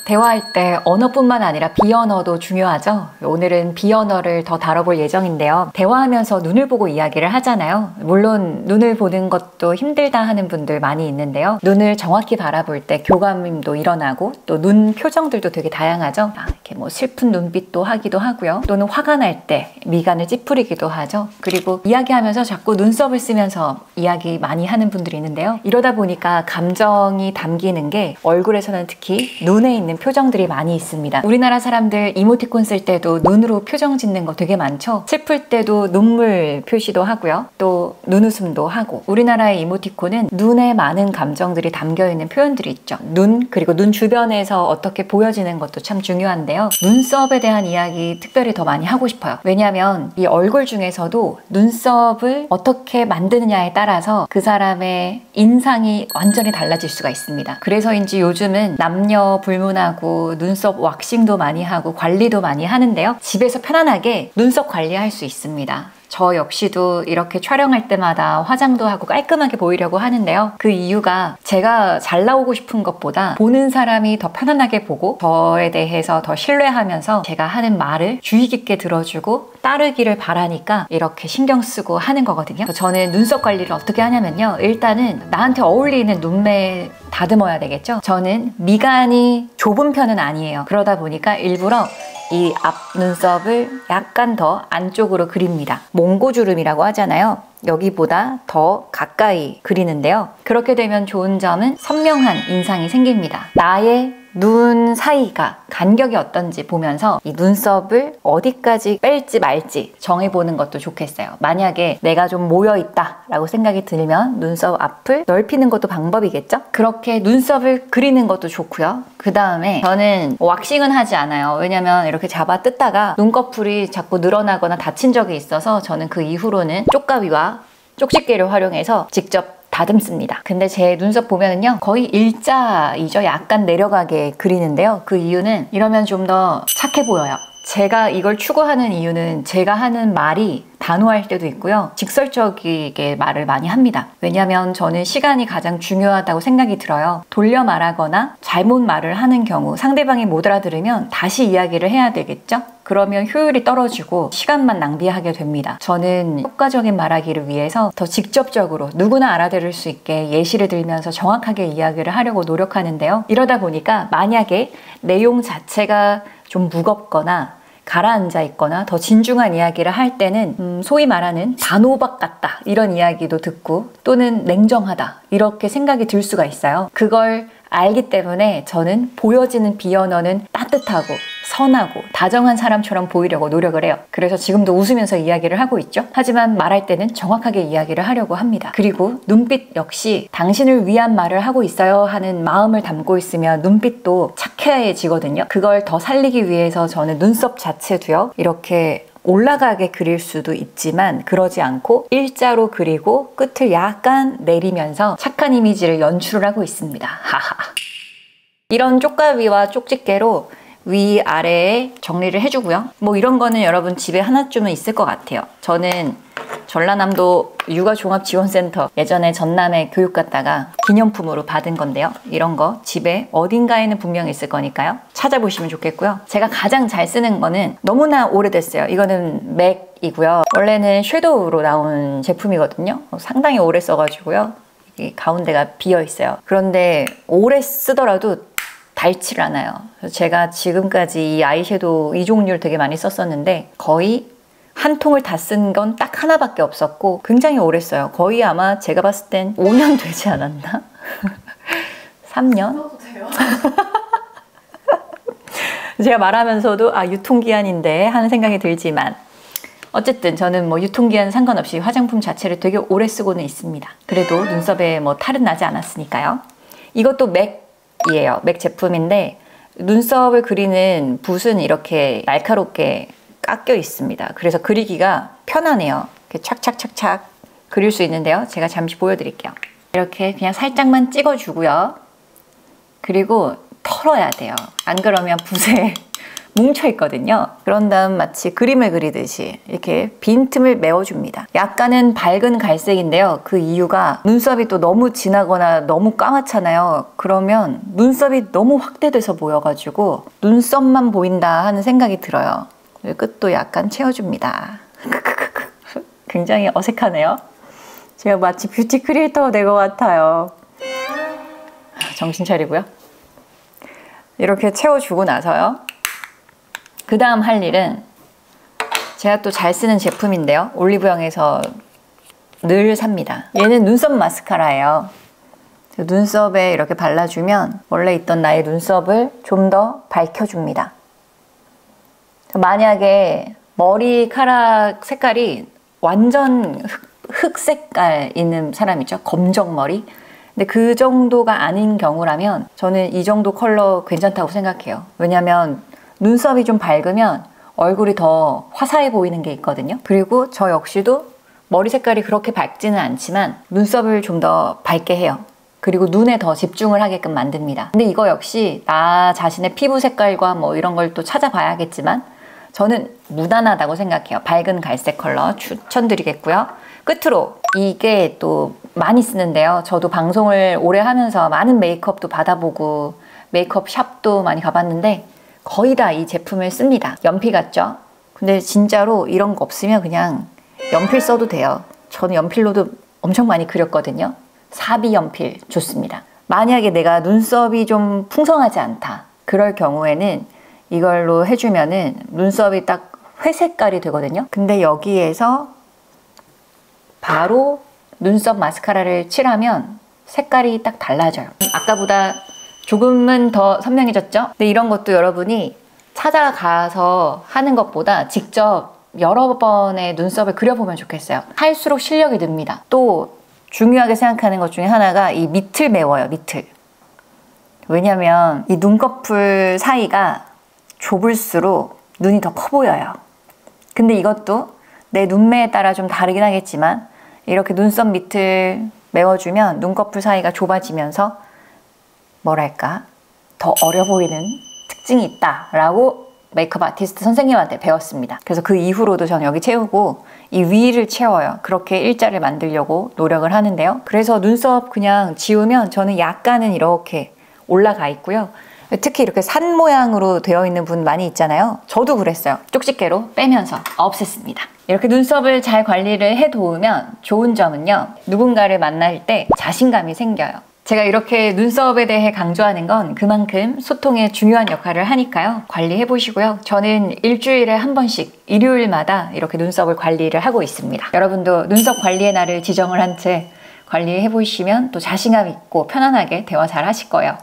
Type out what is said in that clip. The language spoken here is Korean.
대화할 때 언어뿐만 아니라 비언어도 중요하죠. 오늘은 비언어를 더 다뤄볼 예정인데요. 대화하면서 눈을 보고 이야기를 하잖아요. 물론 눈을 보는 것도 힘들다 하는 분들 많이 있는데요. 눈을 정확히 바라볼 때 교감도 일어나고 또 눈 표정들도 되게 다양하죠. 이렇게 뭐 슬픈 눈빛도 하기도 하고요. 또는 화가 날 때 미간을 찌푸리기도 하죠. 그리고 이야기하면서 자꾸 눈썹을 쓰면서 이야기 많이 하는 분들이 있는데요. 이러다 보니까 감정이 담기는 게 얼굴에서는 특히 눈에 있는 표정들이 많이 있습니다. 우리나라 사람들 이모티콘 쓸 때도 눈으로 표정 짓는 거 되게 많죠. 슬플 때도 눈물 표시도 하고요. 또 눈웃음도 하고. 우리나라의 이모티콘은 눈에 많은 감정들이 담겨있는 표현들이 있죠. 눈, 그리고 눈 주변에서 어떻게 보여지는 것도 참 중요한데요. 눈썹에 대한 이야기 특별히 더 많이 하고 싶어요. 왜냐하면 이 얼굴 중에서도 눈썹을 어떻게 만드느냐에 따라서 그 사람의 인상이 완전히 달라질 수가 있습니다. 그래서인지 요즘은 남녀 불문하고 눈썹 왁싱도 많이 하고 관리도 많이 하는데요. 집에서 편안하게 눈썹 관리할 수 있습니다. 저 역시도 이렇게 촬영할 때마다 화장도 하고 깔끔하게 보이려고 하는데요. 그 이유가 제가 잘 나오고 싶은 것보다 보는 사람이 더 편안하게 보고 저에 대해서 더 신뢰하면서 제가 하는 말을 주의 깊게 들어주고 따르기를 바라니까 이렇게 신경 쓰고 하는 거거든요. 저는 눈썹 관리를 어떻게 하냐면요. 일단은 나한테 어울리는 눈매 다듬어야 되겠죠. 저는 미간이 좁은 편은 아니에요. 그러다 보니까 일부러 이 앞눈썹을 약간 더 안쪽으로 그립니다. 몽고주름이라고 하잖아요. 여기보다 더 가까이 그리는데요. 그렇게 되면 좋은 점은 선명한 인상이 생깁니다. 나의 눈 사이가 간격이 어떤지 보면서 이 눈썹을 어디까지 뺄지 말지 정해보는 것도 좋겠어요. 만약에 내가 좀 모여있다 라고 생각이 들면 눈썹 앞을 넓히는 것도 방법이겠죠? 그렇게 눈썹을 그리는 것도 좋고요. 그 다음에 저는 왁싱은 하지 않아요. 왜냐면 이렇게 잡아 뜯다가 눈꺼풀이 자꾸 늘어나거나 다친 적이 있어서 저는 그 이후로는 쪽가위와 쪽집게를 활용해서 직접 다듬습니다. 근데 제 눈썹 보면은요 거의 일자이죠. 약간 내려가게 그리는데요. 그 이유는 이러면 좀 더 착해 보여요. 제가 이걸 추구하는 이유는 제가 하는 말이 단호할 때도 있고요. 직설적이게 말을 많이 합니다. 왜냐하면 저는 시간이 가장 중요하다고 생각이 들어요. 돌려 말하거나 잘못 말을 하는 경우 상대방이 못 알아들으면 다시 이야기를 해야 되겠죠? 그러면 효율이 떨어지고 시간만 낭비하게 됩니다. 저는 효과적인 말하기를 위해서 더 직접적으로 누구나 알아들을 수 있게 예시를 들면서 정확하게 이야기를 하려고 노력하는데요. 이러다 보니까 만약에 내용 자체가 좀 무겁거나 가라앉아 있거나 더 진중한 이야기를 할 때는 소위 말하는 단호박 같다 이런 이야기도 듣고 또는 냉정하다 이렇게 생각이 들 수가 있어요. 그걸 알기 때문에 저는 보여지는 비언어는 따뜻하고 선하고 다정한 사람처럼 보이려고 노력을 해요. 그래서 지금도 웃으면서 이야기를 하고 있죠. 하지만 말할 때는 정확하게 이야기를 하려고 합니다. 그리고 눈빛 역시 당신을 위한 말을 하고 있어요 하는 마음을 담고 있으면 눈빛도 착해지거든요. 그걸 더 살리기 위해서 저는 눈썹 자체도요. 이렇게 올라가게 그릴 수도 있지만 그러지 않고 일자로 그리고 끝을 약간 내리면서 착한 이미지를 연출을 하고 있습니다. 하하. 이런 쪽가위와 쪽집게로 위아래에 정리를 해주고요. 뭐 이런 거는 여러분 집에 하나쯤은 있을 것 같아요. 저는 전라남도 육아종합지원센터 예전에 전남에 교육 갔다가 기념품으로 받은 건데요. 이런 거 집에 어딘가에는 분명히 있을 거니까요. 찾아보시면 좋겠고요. 제가 가장 잘 쓰는 거는 너무나 오래됐어요. 이거는 맥이고요. 원래는 섀도우로 나온 제품이거든요. 상당히 오래 써가지고요. 이 가운데가 비어 있어요. 그런데 오래 쓰더라도 닳지를 않아요. 그래서 제가 지금까지 이 아이섀도우 이 종류를 되게 많이 썼었는데 거의 한 통을 다 쓴 건 딱 하나밖에 없었고 굉장히 오래 써요. 거의 아마 제가 봤을 땐 5년 되지 않았나? 3년? 써도 돼요? 제가 말하면서도 유통기한인데 하는 생각이 들지만 어쨌든 저는 뭐 유통기한 상관없이 화장품 자체를 되게 오래 쓰고는 있습니다. 그래도 눈썹에 뭐 탈은 나지 않았으니까요. 이것도 맥이에요. 맥 제품인데 눈썹을 그리는 붓은 이렇게 날카롭게 깎여 있습니다. 그래서 그리기가 편하네요. 이렇게 착착착착 그릴 수 있는데요. 제가 잠시 보여드릴게요. 이렇게 그냥 살짝만 찍어주고요. 그리고 털어야 돼요. 안 그러면 붓에 뭉쳐 있거든요. 그런 다음 마치 그림을 그리듯이 이렇게 빈틈을 메워줍니다. 약간은 밝은 갈색인데요. 그 이유가 눈썹이 또 너무 진하거나 너무 까맣잖아요. 그러면 눈썹이 너무 확대돼서 보여가지고 눈썹만 보인다 하는 생각이 들어요. 끝도 약간 채워줍니다. 굉장히 어색하네요. 제가 마치 뷰티 크리에이터가 된 것 같아요. 정신 차리고요. 이렇게 채워주고 나서요. 그 다음 할 일은 제가 또 잘 쓰는 제품인데요. 올리브영에서 늘 삽니다. 얘는 눈썹 마스카라예요. 눈썹에 이렇게 발라주면 원래 있던 나의 눈썹을 좀 더 밝혀줍니다. 만약에 머리카락 색깔이 완전 흑 색깔 있는 사람이죠. 검정머리. 근데 그 정도가 아닌 경우라면 저는 이 정도 컬러 괜찮다고 생각해요. 왜냐면 눈썹이 좀 밝으면 얼굴이 더 화사해 보이는 게 있거든요. 그리고 저 역시도 머리 색깔이 그렇게 밝지는 않지만 눈썹을 좀 더 밝게 해요. 그리고 눈에 더 집중을 하게끔 만듭니다. 근데 이거 역시 나 자신의 피부 색깔과 뭐 이런 걸 또 찾아봐야겠지만 저는 무난하다고 생각해요. 밝은 갈색 컬러 추천드리겠고요. 끝으로 이게 또 많이 쓰는데요. 저도 방송을 오래 하면서 많은 메이크업도 받아보고 메이크업 샵도 많이 가봤는데 거의 다 이 제품을 씁니다. 연필 같죠? 근데 진짜로 이런 거 없으면 그냥 연필 써도 돼요. 저는 연필로도 엄청 많이 그렸거든요. 사비 연필 좋습니다. 만약에 내가 눈썹이 좀 풍성하지 않다. 그럴 경우에는 이걸로 해주면은 눈썹이 딱 회색깔이 되거든요. 근데 여기에서 바로 눈썹 마스카라를 칠하면 색깔이 딱 달라져요. 아까보다 조금은 더 선명해졌죠? 근데 이런 것도 여러분이 찾아가서 하는 것보다 직접 여러 번의 눈썹을 그려보면 좋겠어요. 할수록 실력이 늡니다. 또 중요하게 생각하는 것 중에 하나가 이 밑을 메워요. 밑을. 왜냐면 이 눈꺼풀 사이가 좁을수록 눈이 더 커 보여요. 근데 이것도 내 눈매에 따라 좀 다르긴 하겠지만 이렇게 눈썹 밑을 메워주면 눈꺼풀 사이가 좁아지면서 뭐랄까 더 어려 보이는 특징이 있다라고 메이크업 아티스트 선생님한테 배웠습니다. 그래서 그 이후로도 저는 여기 채우고 이 위를 채워요. 그렇게 일자를 만들려고 노력을 하는데요. 그래서 눈썹 그냥 지우면 저는 약간은 이렇게 올라가 있고요. 특히 이렇게 산 모양으로 되어 있는 분 많이 있잖아요. 저도 그랬어요. 쪽집게로 빼면서 없앴습니다. 이렇게 눈썹을 잘 관리를 해놓으면 좋은 점은요. 누군가를 만날 때 자신감이 생겨요. 제가 이렇게 눈썹에 대해 강조하는 건 그만큼 소통에 중요한 역할을 하니까요. 관리해 보시고요. 저는 일주일에 한 번씩 일요일마다 이렇게 눈썹을 관리를 하고 있습니다. 여러분도 눈썹 관리의 날을 지정을 한 채 관리해 보시면 또 자신감 있고 편안하게 대화 잘 하실 거예요.